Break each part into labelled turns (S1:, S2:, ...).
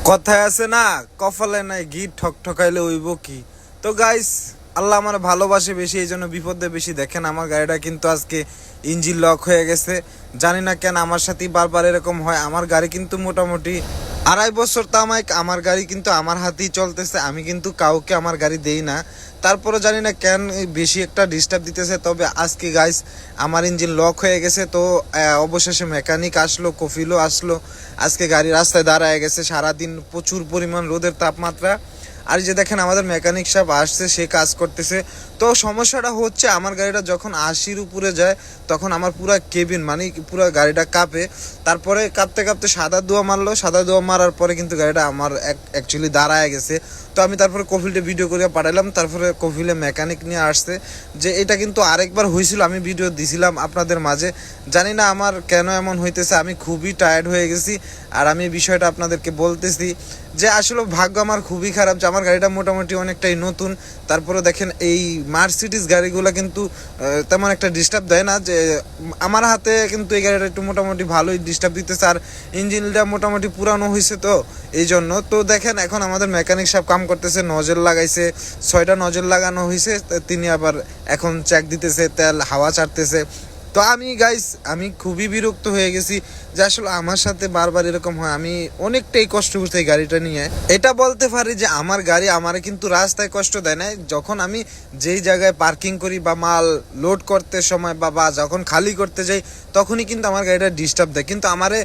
S1: কথায় আছে না, কপালে নাই ঘি ঠকঠকাইলে হইব কি। তো গাইস, আল্লাহ আমার ভালোবাসে বেশি, এই জন্য বিপদে বেশি। দেখেন আমার গাড়িটা কিন্তু আজকে ইঞ্জিন লক হয়ে গেছে। জানি না কেন আমার সাথেই বারবার এরকম হয়। আমার গাড়ি কিন্তু মোটামুটি 2.5 বছর তামাইক আমার গাড়ি কিন্তু আমার হাতেই চলতেছে। আমি কিন্তু কাউকে আমার গাড়ি দেই না। তারপরে জানি না কেন বেশি একটা ডিস্টার্ব দিতেছে। তবে আজকে গাইস আমার ইঞ্জিন লক হয়ে গেছে। তো অবশেষে মেকানিক আসলো, কফিলও আসলো। আজকে গাড়ি রাস্তায় দাঁড়ায় গেছে। সারাদিন প্রচুর পরিমাণ রোদের তাপমাত্রা। আর যে দেখেন আমাদের মেকানিক সাহেব আসছে, সে কাজ করতেছে। তো সমস্যাটা হচ্ছে আমার গাড়িটা যখন 80-র উপরে যায় তখন আমার পুরো কেবিন মানে পুরো গাড়িটা কাঁপে। তারপরে কাঁপতে কাঁপতে সাদা ধোঁয়া মারলো। সাদা ধোঁয়া মারার পরে কিন্তু গাড়িটা আমার অ্যাকচুয়ালি দাঁড়ায় গেছে। তো আমি তারপরে কফিলটা ভিডিও করে পাঠালাম। তারপরে কফিলে মেকানিক নিয়ে আসছে। যে এটা কিন্তু আরেকবার হয়েছিল, আমি ভিডিও দিছিলাম আপনাদের মাঝে। জানি না আমার কেন এমন হইতেছে, আমি খুবই টায়ার্ড হয়ে গেছি। আর আমি বিষয়টা আপনাদেরকে বলতেছি যে আসলে ভাগ্য আমার খুবই খারাপ যে আমার গাড়িটা মোটামুটি অনেকটাই নতুন। তারপরে দেখেন এই মার্সিডিজ গাড়িগুলো কিন্তু তেমন একটা ডিস্টার্ব দেয় না। যে আমার হাতে কিন্তু এই গাড়িটা একটু মোটামুটি ভালোই ডিস্টার্ব দিতেছে। আর ইঞ্জিনটা মোটামুটি পুরানো হয়েছে, তো এই জন্য। তো দেখেন এখন আমাদের মেকানিক সাহেব কাম করতেছে, নজল লাগাইছে, 6টা নজল লাগানো হয়েছে। তিনি আবার এখন চেক দিতেছে, তেল হাওয়া ছাড়তেছে। তো আমি খুবই বিরক্ত হয়ে গেছি যে আসলে আমার সাথে বারবার এরকম হয়। আমি অনেকটাই কষ্ট করছি এই গাড়িটা নিয়ে। এটা বলতে পারি যে আমার গাড়ি আমারে কিন্তু রাস্তায় কষ্ট দেয় না। যখন আমি যেই জায়গায় পার্কিং করি বা মাল লোড করতে সময় বা যখন খালি করতে যাই তখনই কিন্তু আমার গাড়িটা ডিস্টার্ব দেয়। কিন্তু আমারে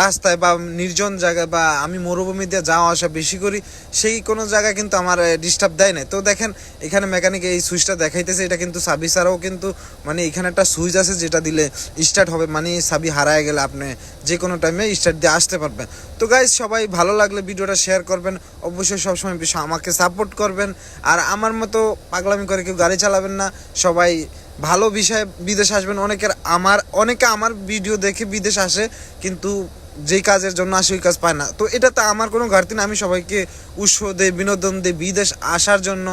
S1: রাস্তায় বা নির্জন জায়গায় বা আমি মরুভূমি দিয়ে যাওয়া আসা বেশি করি, সেই কোনো জায়গায় কিন্তু আমার ডিস্টার্ব দেয় না। তো দেখেন এখানে মেকানিক এই সুইচটা দেখাইতেছে, এটা কিন্তু সাবি ছাড়াও কিন্তু মানে এখানে একটা সুইচ আছে যেটা দিলে স্টার্ট হবে। মানে সাবি হারায় গেলে আপনি যে কোনো টাইমে স্টার্ট দিয়ে আসতে পারবেন। তো গাইজ, সবাই ভালো লাগলে ভিডিওটা শেয়ার করবেন, অবশ্যই সবসময় বিষয় আমাকে সাপোর্ট করবেন। আর আমার মতো পাগলামি করে কেউ গাড়ি চালাবেন না। সবাই ভালো বিষয়ে বিদেশ আসবেন। অনেকে আমার ভিডিও দেখে বিদেশ আসে, কিন্তু যেই কাজের জন্য আসে ওই কাজ পায় না। তো এটাতে আমার কোনো ঘাটতি না। আমি সবাইকে উৎসাহ দেই, বিনোদন দিই, বিদেশ আসার জন্য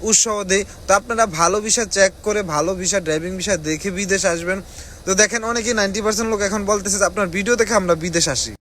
S1: উৎসাহ দেই। তো আপনারা ভালো বিষয় চেক করে, ভালো বিষয় ড্রাইভিং বিষয় দেখে বিদেশ আসবেন। তো দেখেন অনেকেই 90% লোক এখন বলতেছে যে আপনার ভিডিও দেখে আমরা বিদেশ আসি।